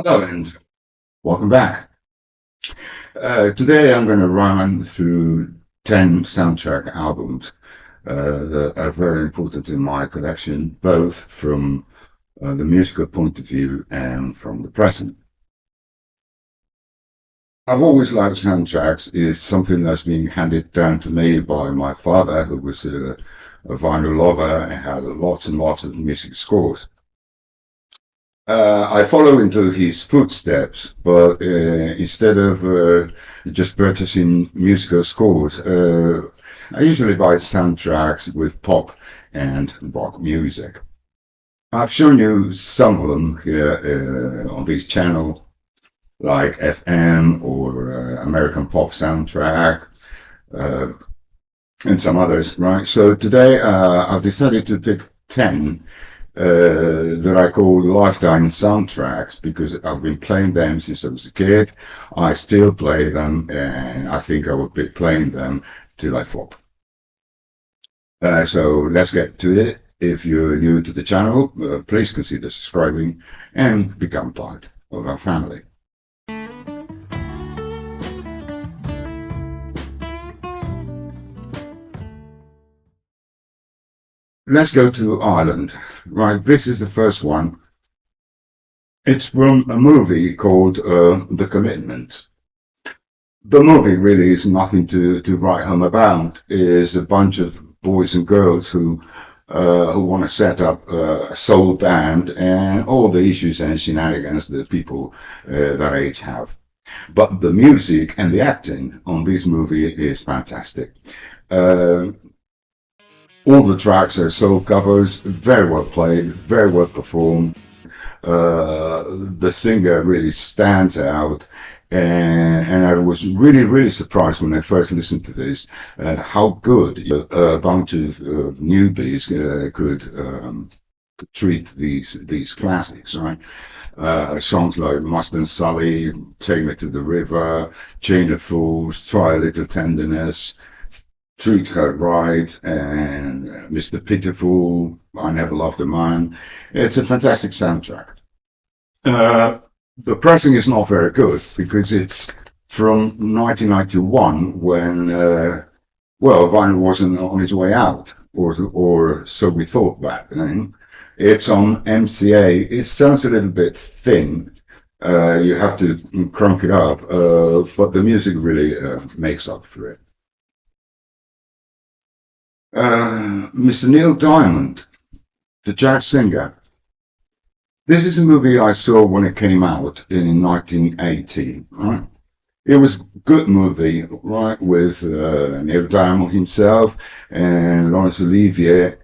Hello and welcome back. Today I'm going to run through 10 soundtrack albums that are very important in my collection, both from the musical point of view and from the present. I've always liked soundtracks. It's something that's been handed down to me by my father, who was a vinyl lover and had lots and lots of music scores. I follow into his footsteps, but instead of just purchasing musical scores, I usually buy soundtracks with pop and rock music. I've shown you some of them here on this channel, like FM or American Pop Soundtrack, uh, and some others, right? So today I've decided to pick 10 that I call lifetime soundtracks because I've been playing them since I was a kid. I still play them, and I think I will be playing them till I flop. So let's get to it. If you're new to the channel, please consider subscribing and become part of our family. Let's go to Ireland. Right, this is the first one. It's from a movie called The Commitment. The movie really is nothing to write home about. It is a bunch of boys and girls who want to set up a soul band and all the issues and shenanigans that people that age have. But the music and the acting on this movie is fantastic. Uh, all the tracks are soul covers, very well played, very well performed. The singer really stands out. And I was really surprised when I first listened to this, how good a bunch of newbies could treat these classics, right? Songs like Must and Sully, Take Me to the River, Chain of Fools, Try a Little Tenderness, Treat Her Right, and Mr. Pitiful, I Never Loved a Man. It's a fantastic soundtrack. Uh, the pressing is not very good because it's from 1991 when, well, vinyl wasn't on its way out, or so we thought back then. It's on MCA. It sounds a little bit thin. You have to crunk it up, but the music really makes up for it. Mr. Neil Diamond, the jazz singer. This is a movie I saw when it came out in 1980, right? It was a good movie, right, with Neil Diamond himself and Laurence Olivier.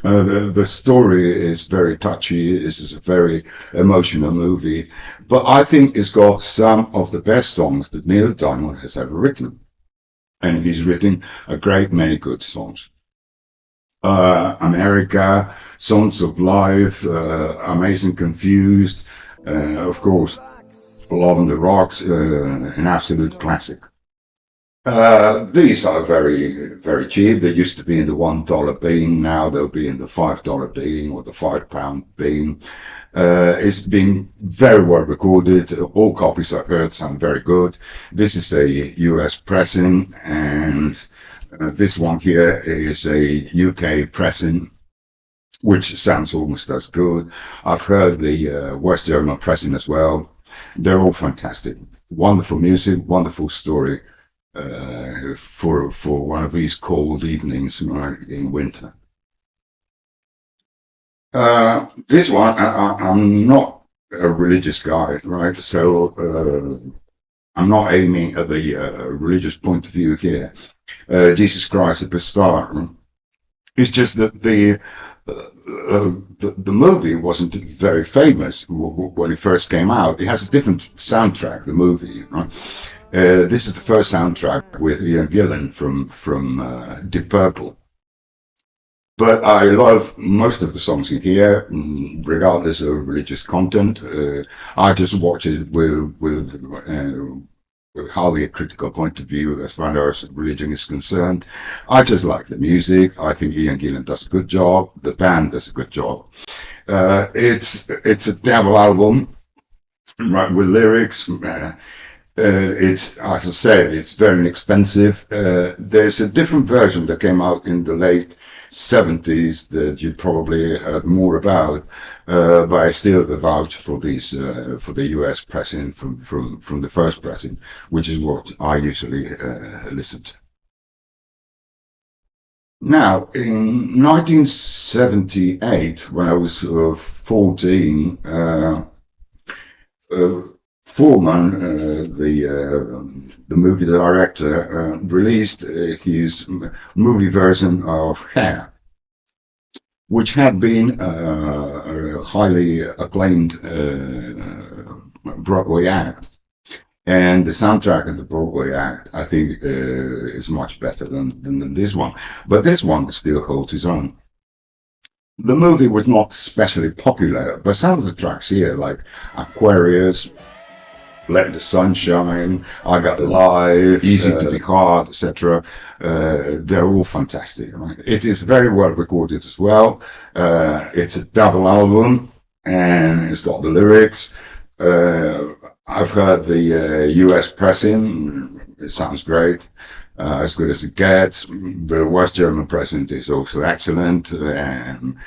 The story is very touchy. This is a very emotional movie, but I think it's got some of the best songs that Neil Diamond has ever written, and he's written a great many good songs. America, Songs of Life, Amazing Confused, of course, Love on the Rocks, an absolute classic. These are very cheap. They used to be in the $1 bean. Now they'll be in the $5 bean or the £5 bean. It's been very well recorded. All copies I've heard sound very good. This is a US pressing, and this one here is a UK pressing, which sounds almost as good. I've heard the West German pressing as well. They're all fantastic. Wonderful music, wonderful story for one of these cold evenings, right, in winter. This one, I'm not a religious guy, right? So I'm not aiming at the religious point of view here. Jesus Christ Superstar. It's just that the movie wasn't very famous when it first came out. It has a different soundtrack, the movie, right? This is the first soundtrack with Ian Gillan from Deep Purple. But I love most of the songs in here, regardless of religious content. I just watch it with hardly a critical point of view as far as religion is concerned. I just like the music. I think Ian Gillan does a good job. The band does a good job. It's a devil album. right, with lyrics. It's, as I said, it's very inexpensive. There's a different version that came out in the late 70s that you probably heard more about, but I still vouch for these for the US pressing from the first pressing, which is what I usually listen to. Now, in 1978, when I was 14, uh, Foreman, the movie director, released his movie version of Hair, which had been a highly acclaimed Broadway act. And the soundtrack of the Broadway act, I think, is much better than this one. But this one still holds its own. The movie was not especially popular, but some of the tracks here, like Aquarius, Let the Sun Shine, I Got Life, Easy to Be Hard, etc. They're all fantastic. Right? It is very well recorded as well. It's a double album, and it's got the lyrics. I've heard the US pressing. It sounds great, as good as it gets. The West German pressing is also excellent, and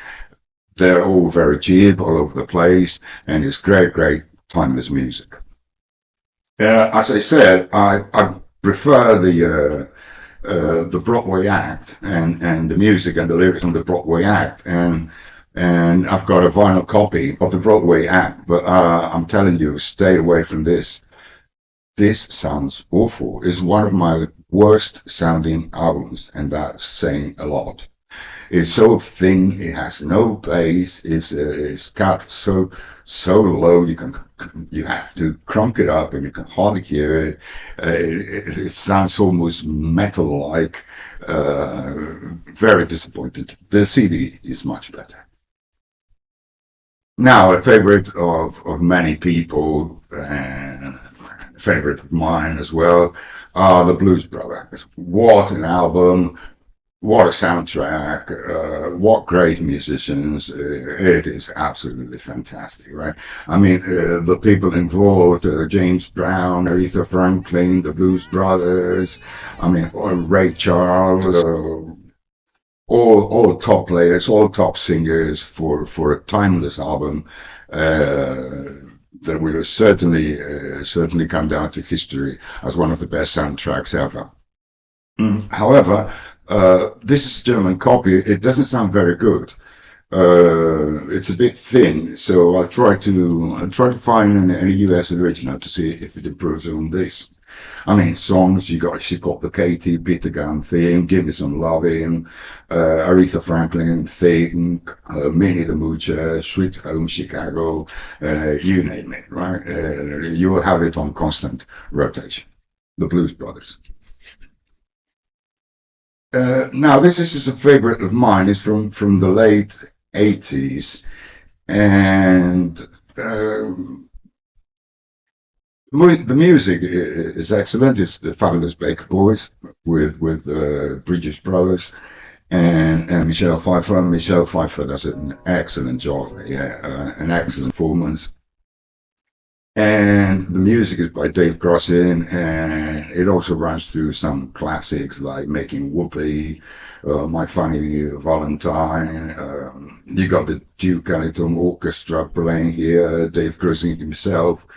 they're all very cheap all over the place, and it's great, great timeless music. As I said, I prefer the Broadway act and the music and the lyrics on the Broadway act, and I've got a vinyl copy of the Broadway act, but I'm telling you, stay away from this. This sounds awful. It's one of my worst sounding albums, and that's saying a lot. It's so thin. It has no bass. It's cut so low you have to crank it up and you can hardly hear it. It sounds almost metal like. Very disappointed. The CD is much better. Now, a favorite of many people and a favorite of mine as well are the Blues Brothers. What an album! What a soundtrack! What great musicians! It is absolutely fantastic, right? I mean, the people involved: James Brown, Aretha Franklin, the Blues Brothers. I mean, Ray Charles. All top players, all top singers for a timeless album that will certainly come down to history as one of the best soundtracks ever. However, this is a German copy. It doesn't sound very good. It's a bit thin, so I'll try to find an US original to see if it improves on this. I mean, songs, she got the Katie Peter Gunn theme, Give Me Some Lovin', Aretha Franklin theme, Minnie the Moocher, Sweet Home Chicago, you name it, right? You will have it on constant rotation. The Blues Brothers. Now, this is just a favorite of mine. It's from the late 80s, and uh, the music is excellent. It's the Fabulous Baker Boys with British Brothers and Michelle Pfeiffer. Michelle Pfeiffer does an excellent job. Yeah, an excellent performance. And the music is by Dave Grossin, and it also runs through some classics like Making Whoopee, My Funny Valentine. You got the Duke Ellington Orchestra playing here, Dave Grossin himself.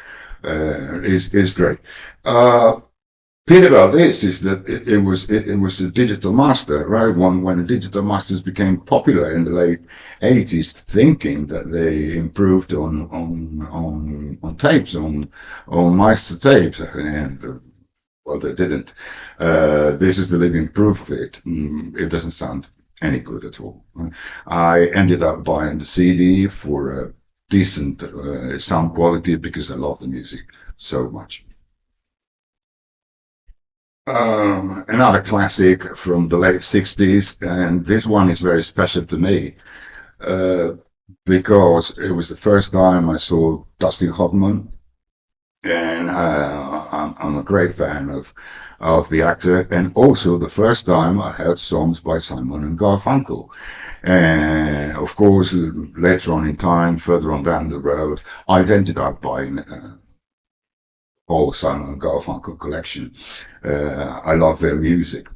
Is great. Uh, Pity about this is that it was a digital master, right? When the digital masters became popular in the late 80s, thinking that they improved on tapes, on master tapes, and well, they didn't. This is the living proof of it. It doesn't sound any good at all. I ended up buying the CD for a decent sound quality because I love the music so much. Another classic from the late 60s, and this one is very special to me uh, because it was the first time I saw Dustin Hoffman, and I'm a great fan of the actor, and also the first time I heard songs by Simon and Garfunkel. And of course, later on in time, further on down the road, I ended up buying whole Simon and Garfunkel collection. I love their music.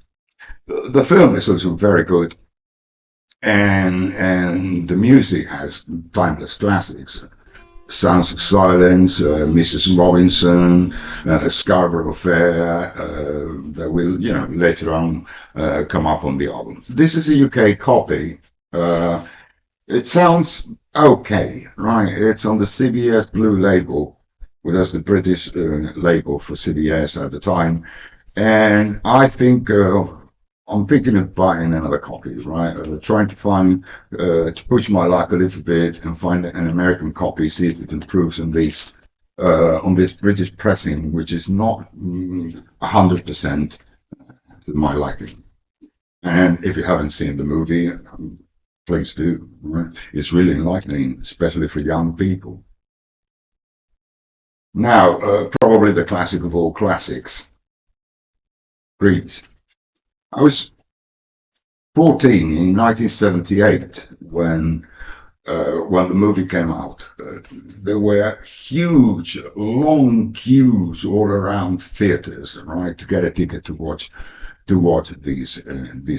The film is also very good, and the music has timeless classics. Sounds of Silence, Mrs. Robinson, Scarborough Fair, that will, later on come up on the album. This is a UK copy. Uh, it sounds okay, right? It's on the CBS Blue label, which was the British label for CBS at the time. And I think I'm thinking of buying another copy, right? Trying to find, to push my luck a little bit and find an American copy, see if it improves on this British pressing, which is not 100% to my liking. And if you haven't seen the movie, please do. Right? It's really enlightening, especially for young people. Now, probably the classic of all classics, Grease. I was 14 in 1978 when the movie came out. There were huge, long queues all around theaters, right, to get a ticket to watch these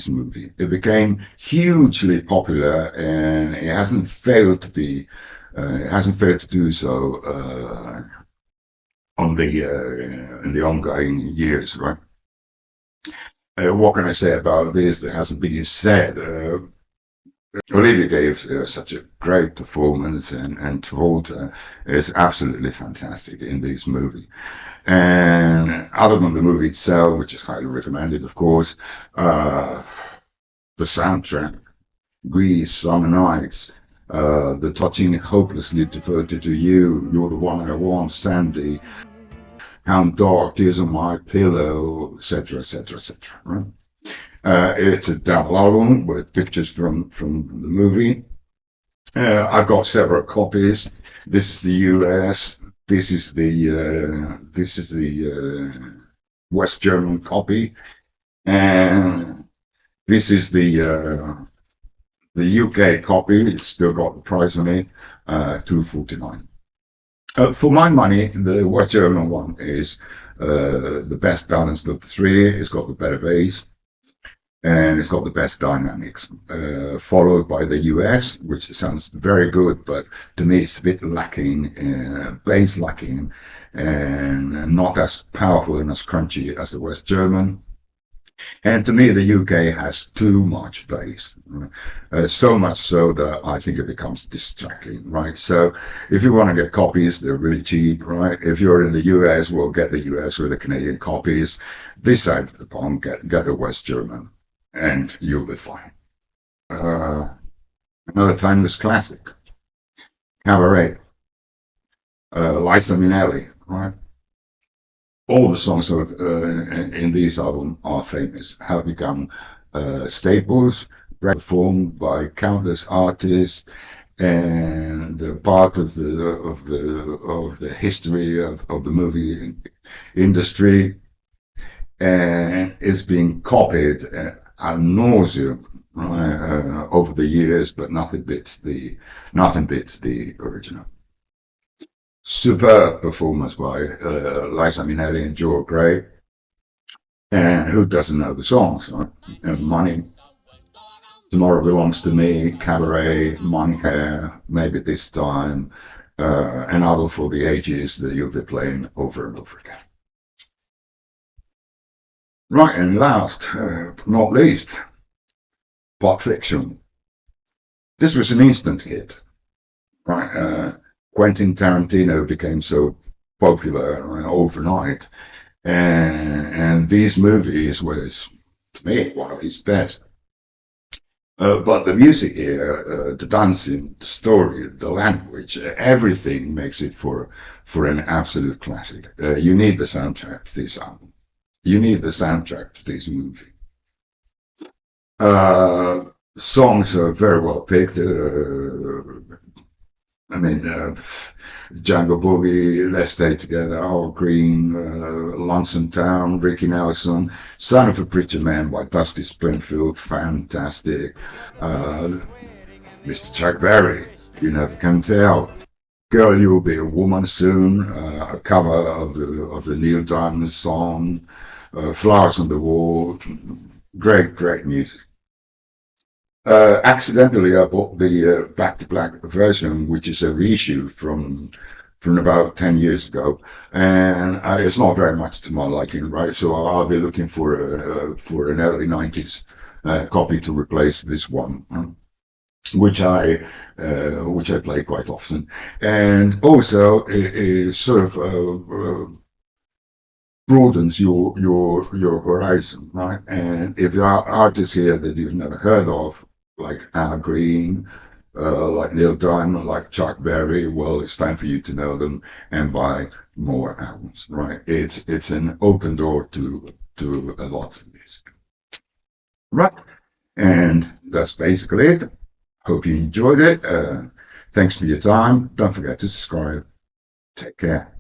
movies. It became hugely popular, and it hasn't failed to do so on the in the ongoing years, right? What can I say about this that hasn't been said? Olivia gave such a great performance, and Travolta is absolutely fantastic in this movie. And other than the movie itself, which is highly recommended, of course, uh, the soundtrack, Grease, Summer Nights, the touching, hopelessly devoted to you, you're the one I want, Sandy, Hound Dog, Tears on My Pillow, etc., etc., etc. Right? It's a double album with pictures from the movie. I've got several copies. This is the US. This is the West German copy, and this is the UK copy. It's still got the price on it, 249. For my money, the West German one is the best balanced of the three. It's got the better bass, and it's got the best dynamics, followed by the US, which sounds very good, but to me it's a bit lacking, bass lacking, and not as powerful and as crunchy as the West German. And to me, the UK has too much bass, right? So much so that I think it becomes distracting, right? So if you want to get copies, they're really cheap, right? If you're in the US, well, get the US or the Canadian copies. This side of the pond, get a West German, and you'll be fine. Uh, Another timeless classic, Cabaret, Liza Minnelli, right? All the songs in this album are famous, have become staples, performed by countless artists, and they're part of the history of the movie industry, and it's been copied ad nauseum, right, over the years, but nothing beats the original. Superb performance by Liza Minnelli and Joel Grey. And who doesn't know the songs, right? Money, Tomorrow Belongs to Me, Cabaret, Money Hair, Maybe This Time, and Idol for the Ages that you'll be playing over and over again. Right, and last, but not least, Pulp Fiction. This was an instant hit, right? Quentin Tarantino became so popular overnight, and these movies was, to me, one of his best. But the music here, the dancing, the story, the language, everything makes it for an absolute classic. You need the soundtrack to this album. You need the soundtrack to this movie. Uh, Songs are very well picked. I mean, Django Boogie, Let's Stay Together, Al Green, Lonesome Town, Ricky Nelson, Son of a Preacher Man by Dusty Springfield, fantastic. Uh, Mr. Chuck Berry, You Never Can Tell. Girl, You'll Be a Woman Soon, a cover of the Neil Diamond song, Flowers on the Wall. Great, great music. Accidentally, I bought the Back to Black version, which is a reissue from about 10 years ago, and it's not very much to my liking, right? So I'll be looking for an early 90s copy to replace this one, which I play quite often, and also it is sort of broadens your horizon, right? And if there are artists here that you've never heard of, like Al Green, like Neil Diamond, like Chuck Berry, well, it's time for you to know them and buy more albums, right? It's an open door to a lot of music, right? And that's basically it. Hope you enjoyed it. Thanks for your time. Don't forget to subscribe. Take care.